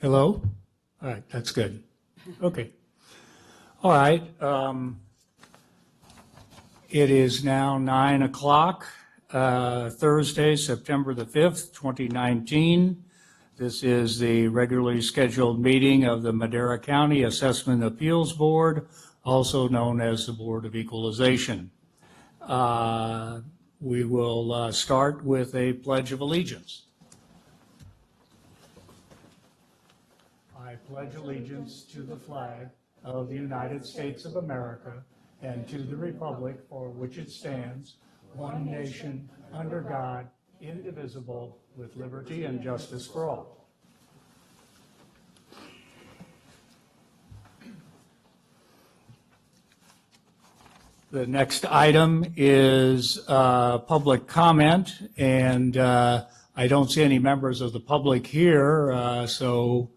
Hello? All right, that's good. Okay. All right. It is now 9 o'clock, Thursday, September the 5th, 2019. This is the regularly scheduled meeting of the Madera County Assessment Appeals Board, also known as the Board of Equalization. We will start with a Pledge of Allegiance. I pledge allegiance to the flag of the United States of America and to the republic for which it stands, one nation, under God, indivisible, with liberty and justice for all. The next item is public comment, and I don't see any members of the public here, so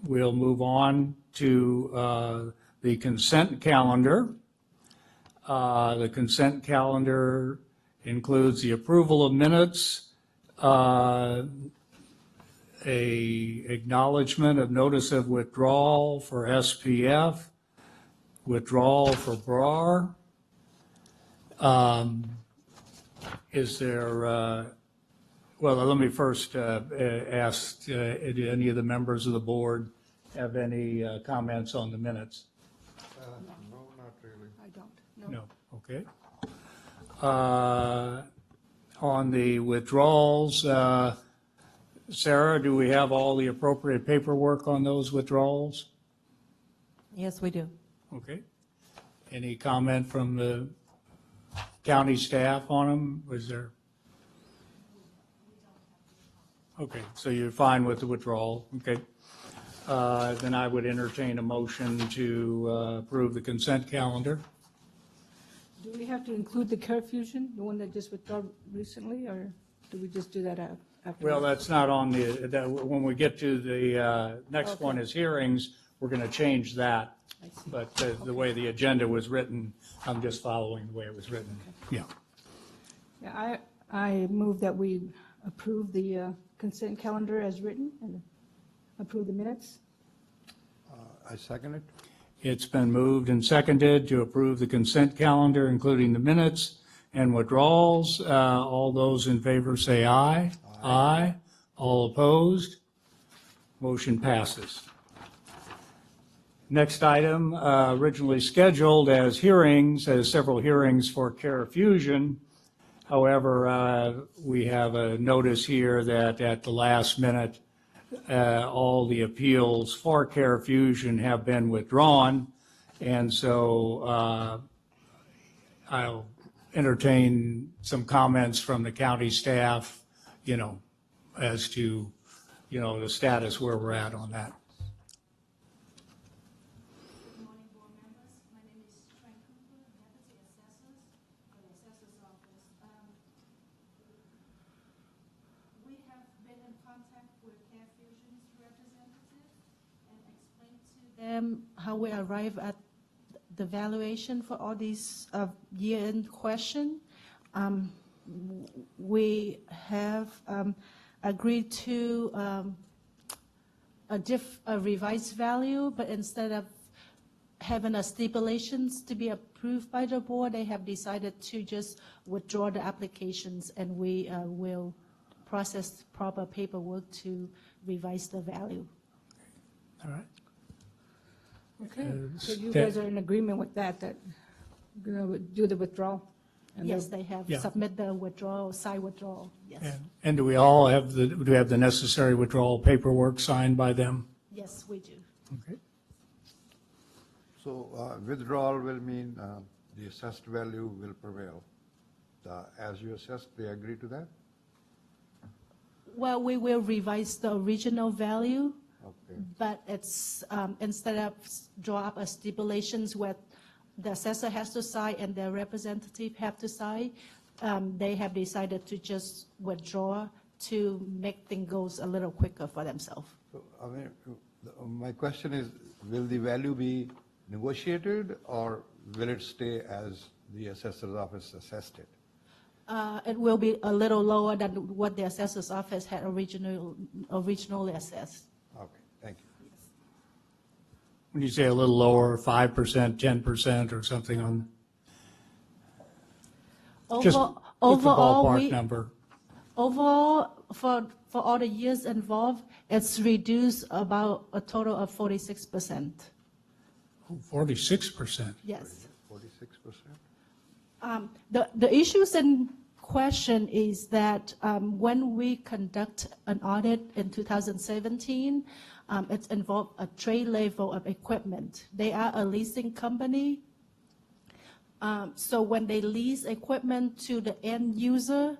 we'll move on to the consent calendar. The consent calendar includes the approval of minutes, a acknowledgement of notice of withdrawal for SPF, withdrawal for BRAR. Is there, well, let me first ask, do any of the members of the board have any comments on the minutes? No, not really. I don't, no. No, okay. On the withdrawals, Sarah, do we have all the appropriate paperwork on those withdrawals? Yes, we do. Okay. Any comment from the county staff on them? Was there? Okay, so you're fine with the withdrawal, okay. Then I would entertain a motion to approve the consent calendar. Do we have to include the CareFusion, the one that just withdrew recently, or do we just do that after? Well, that's not on when we get to the next one is hearings, we're going to change that. I see. But the way the agenda was written, I'm just following the way it was written. Yeah. Yeah, I move that we approve the consent calendar as written and approve the minutes. I second it. It's been moved and seconded to approve the consent calendar, including the minutes and withdrawals. All those in favor say aye. Aye. All opposed? Motion passes. Next item, originally scheduled as hearings, as several hearings for CareFusion. However, we have a notice here that at the last minute, all the appeals for CareFusion have been withdrawn. And so I'll entertain some comments from the county staff, as to, the status where we're at on that. Good morning, board members. My name is Frank Cooper, Deputy Assessors for the Assessor's Office. We have been in contact with CareFusion's representative and explained to them how we arrive at the valuation for all these year-end question. We have agreed to a revised value, but instead of having a stipulations to be approved by the board, they have decided to just withdraw the applications, and we will process proper paperwork to revise the value. All right. Okay, so you guys are in agreement with that we're going to do the withdrawal? And Yes, they have Yeah. submit the withdrawal, side withdrawal, yes. And do we all have do we have the necessary withdrawal paperwork signed by them? Yes, we do. Okay. So withdrawal will mean the assessed value will prevail. As you assessed, they agree to that? Well, we will revise the original value, Okay. but it's, instead of draw up a stipulations where the assessor has to sign and their representative have to sign, they have decided to just withdraw to make things goes a little quicker for themselves. So, my question is, will the value be negotiated or will it stay as the assessor's office assessed it? It will be a little lower than what the assessor's office had originally assessed. Okay, thank you. When you say a little lower, 5%, 10% or something on, just Overall, what's the overall, ballpark we, number? overall, for all the years involved, it's reduced about a total of 46%. 46%. Yes. 46%? The issues in question is that when we conduct an audit in 2017, it involved a trade level of equipment. They are a leasing company. So when they lease equipment to the end user,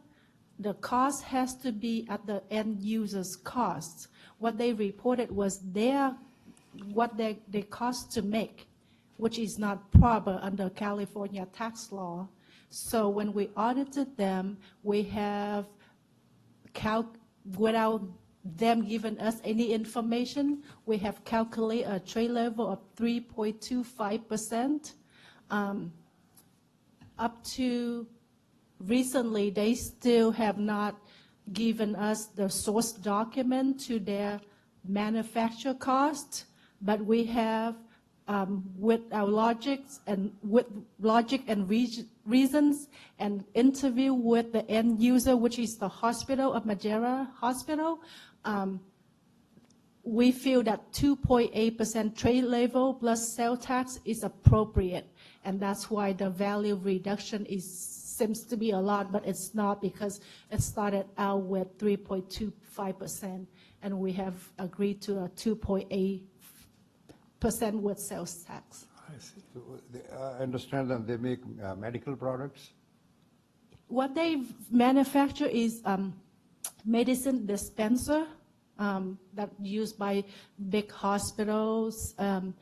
the cost has to be at the end user's cost. What they reported was what they cost to make, which is not proper under California tax law. So when we audited them, we have without them giving us any information, we have calculated a trade level of 3.25%. Up to recently, they still have not given us the source document to their manufacture cost, but we have, with our logic and reasons, and interview with the end user, which is the hospital of Madera Hospital, we feel that 2.8% trade level plus sales tax is appropriate, and that's why the value reduction seems to be a lot, but it's not, because it started out with 3.25%, and we have agreed to a 2.8% with sales tax. So I understand that they make medical products? What they manufacture is medicine dispenser that used by big hospitals and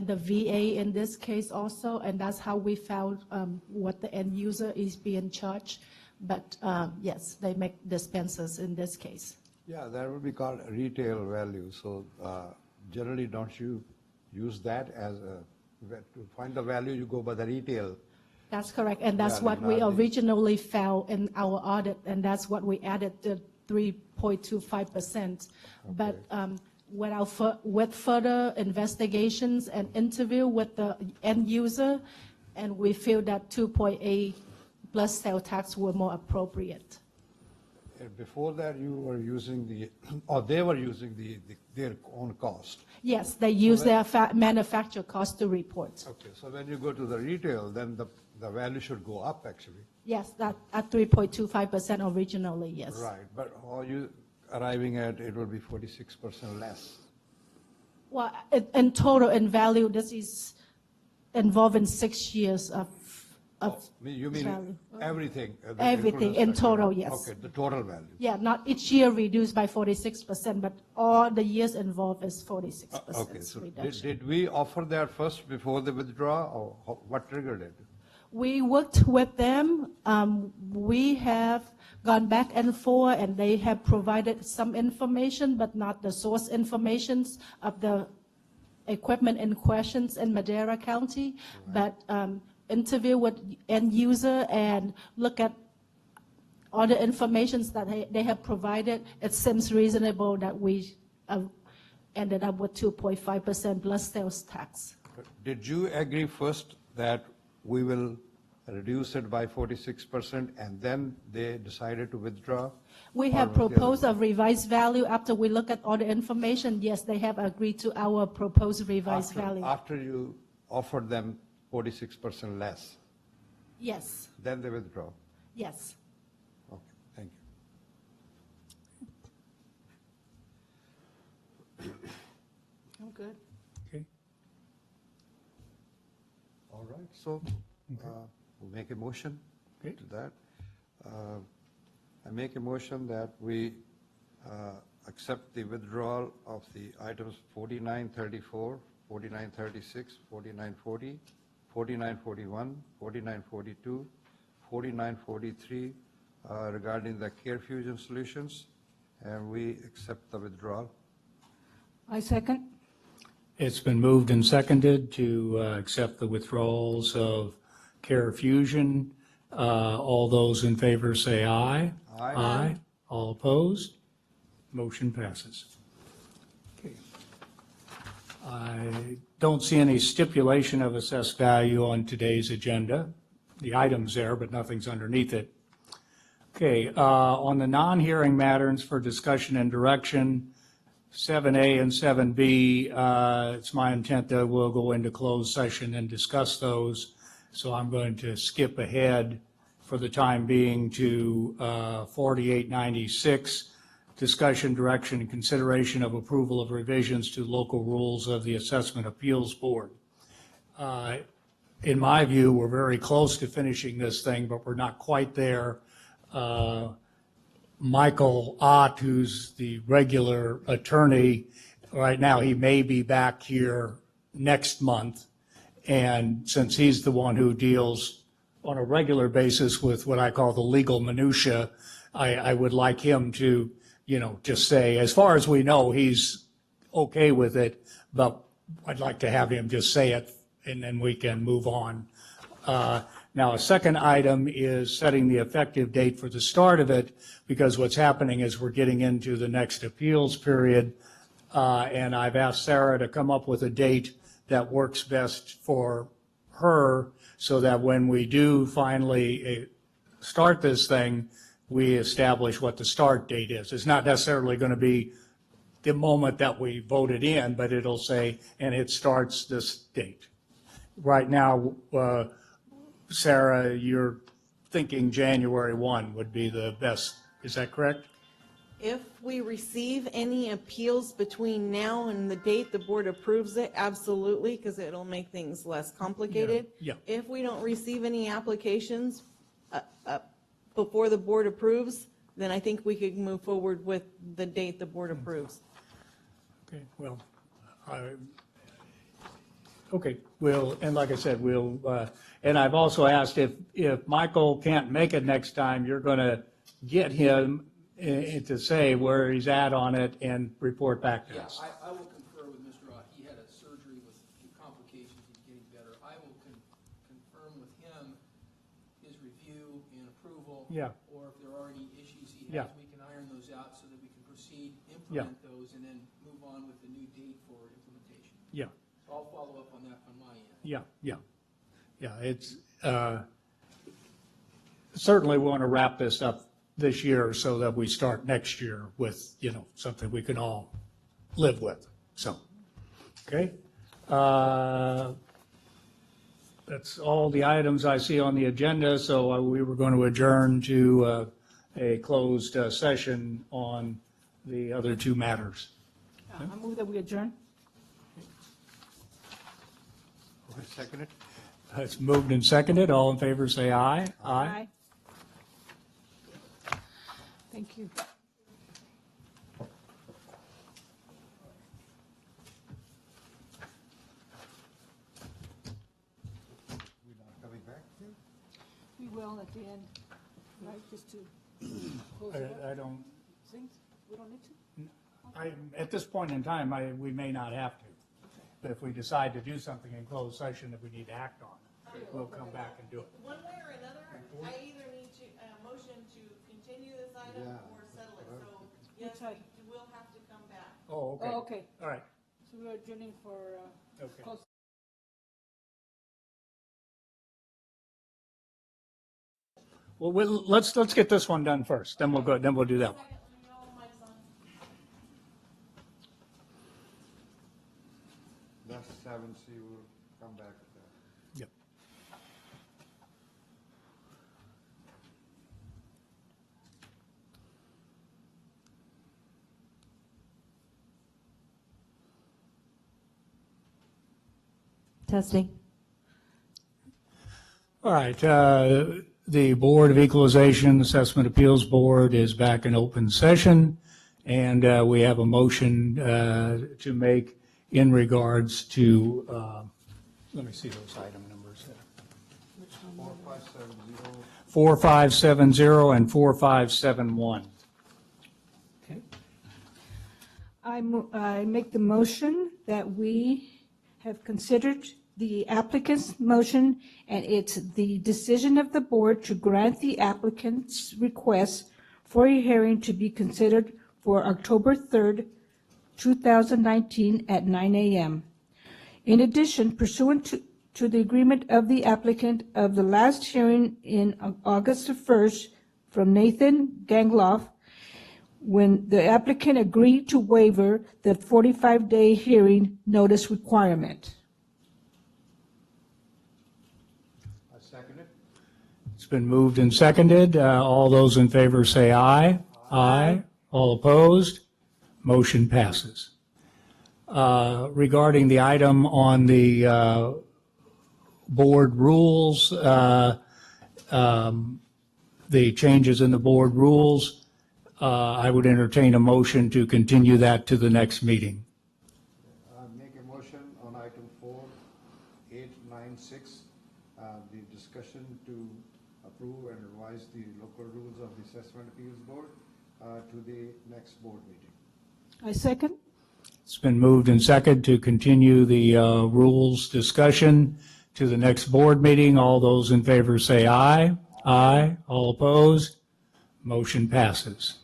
the VA in this case also, and that's how we found what the end user is being charged. But yes, they make dispensers in this case. Yeah, that would be called retail value. So generally, don't you use that as to find the value, you go by the retail? That's correct, and that's Yeah, what we not the- originally found in our audit, and that's what we added the 3.25%. But with further investigations and interview with the end user, and we feel that 2.8 plus sales tax were more appropriate. Before that, you were using or they were using their own cost. Yes, they use their manufacturer cost to report. Okay, so when you go to the retail, then the value should go up, actually. Yes, that at 3.25% originally, yes. Right, but are you arriving at it will be 46% less? Well, in total, in value, this is involving 6 years of You mean value. everything? Everything, in total, yes. Okay, the total value. Yeah, not each year reduced by 46%, but all the years involved is 46% Okay, so reduction. did we offer that first before the withdrawal, or what triggered it? We worked with them. We have gone back and forth, and they have provided some information, but not the source informations of the equipment in questions in Madera County. But interview with end user and look at all the informations that they have provided, it seems reasonable that we ended up with 2.5% plus sales tax. Did you agree first that we will reduce it by 46%, and then they decided to withdraw? We Or have was the other- proposed a revised value after we look at all the information. Yes, they have agreed to our proposed revised value. After you offered them 46% less, Yes, then they withdraw? yes. Okay, thank you. I'm good. Okay. All right, so we'll make a motion Okay. to that. I make a motion that we accept the withdrawal of the items 4934, 4936, 4940, 4941, 4942, 4943 regarding the Care Fusion Solutions, and we accept the withdrawal. I second. It's been moved and seconded to accept the withdrawals of Care Fusion. All those in favor say aye. Aye. All opposed? Motion passes. Okay. I don't see any stipulation of assessed value on today's agenda. The item's there, but nothing's underneath it. Okay, on the non-hearing matters for discussion and direction, 7A and 7B, it's my intent that we'll go into closed session and discuss those. So I'm going to skip ahead for the time being to 4896, discussion, direction, and consideration of approval of revisions to local rules of the Assessment Appeals Board. In my view, we're very close to finishing this thing, but we're not quite there. Michael Ott, who's the regular attorney, right now, he may be back here next month. And since he's the one who deals on a regular basis with what I call the legal minutia, I would like him to, just say, as far as we know, he's okay with it, but I'd like to have him just say it, and then we can move on. Now, a second item is setting the effective date for the start of it, because what's happening is we're getting into the next appeals period, and I've asked Sarah to come up with a date that works best for her, so that when we do finally start this thing, we establish what the start date is. It's not necessarily going to be the moment that we voted in, but it'll say, and it starts this date. Right now, Sarah, you're thinking January 1 would be the best. Is that correct? If we receive any appeals between now and the date the board approves it, absolutely, because it'll make things less complicated. Yeah. If we don't receive any applications before the board approves, then I think we could move forward with the date the board approves. Okay, well, okay, and like I said, and I've also asked if Michael can't make it next time, you're going to get him to say where he's at on it and report back to Yeah, us. I will confer with Mr. Ott. He had a surgery with a few complications. He's getting better. I will confirm with him his review and approval. Yeah. Or if there are any issues he Yeah. has, we can iron those out so that we can proceed, Yeah. implement those, and then move on with the new date for implementation. Yeah, So I'll follow up on that on my end. yeah, it's, certainly want to wrap this up this year so that we start next year with, something we can all live with, so, okay? That's all the items I see on the agenda, so we were going to adjourn to a closed session on the other two matters. I move that we adjourn. Second it? It's moved and seconded. All in favor, say aye. Aye. Thank you. We're not coming back here? We will at the end, right, just to close it up. I don't, Things, we don't need to? at this point in time, we may not have to. But if we decide to do something in closed session that we need to act on, we'll come back and do it. One way or another, I either need to, motion to continue this item Yeah. or settle it. So, yes, Which item? we will have to come back. Oh, okay. Oh, okay, All right, so we're adjourning for okay. close. Well, let's get this one done first, then we'll do that one. That's 7C, we'll come back to that. Yep. Testing. All right, the Board of Equalization Assessment Appeals Board is back in open session, and we have a motion to make in regards to, let me see those item numbers there. 4570. 4570 and 4571. Okay. I make the motion that we have considered the applicant's motion, and it's the decision of the board to grant the applicant's request for a hearing to be considered for October 3rd, 2019 at 9 a.m. In addition, pursuant to the agreement of the applicant of the last hearing in August 1st from Nathan Gangloff, when the applicant agreed to waiver the 45-day hearing notice requirement. I second it. It's been moved and seconded. All those in favor say aye. Aye. All opposed? Motion passes. Regarding the item on the board rules, the changes in the board rules, I would entertain a motion to continue that to the next meeting. Make a motion on item 4896, the discussion to approve and revise the local rules of the Assessment Appeals Board to the next board meeting. I second. It's been moved and seconded to continue the rules discussion to the next board meeting. All those in favor say aye. Aye. All opposed? Motion passes.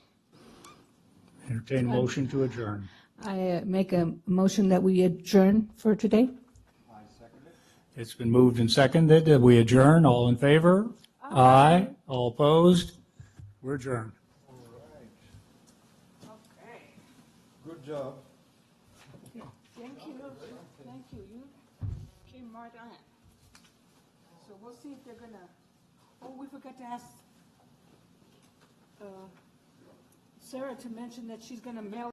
Entertain a motion to adjourn. I make a motion that we adjourn for today. I second it. It's been moved and seconded that we adjourn. All in favor? Aye. All opposed? We're adjourned. All right. Good job. Thank you. Thank you. You came right on. So we'll see if they're gonna, oh, we forgot to ask Sarah to mention that she's gonna mail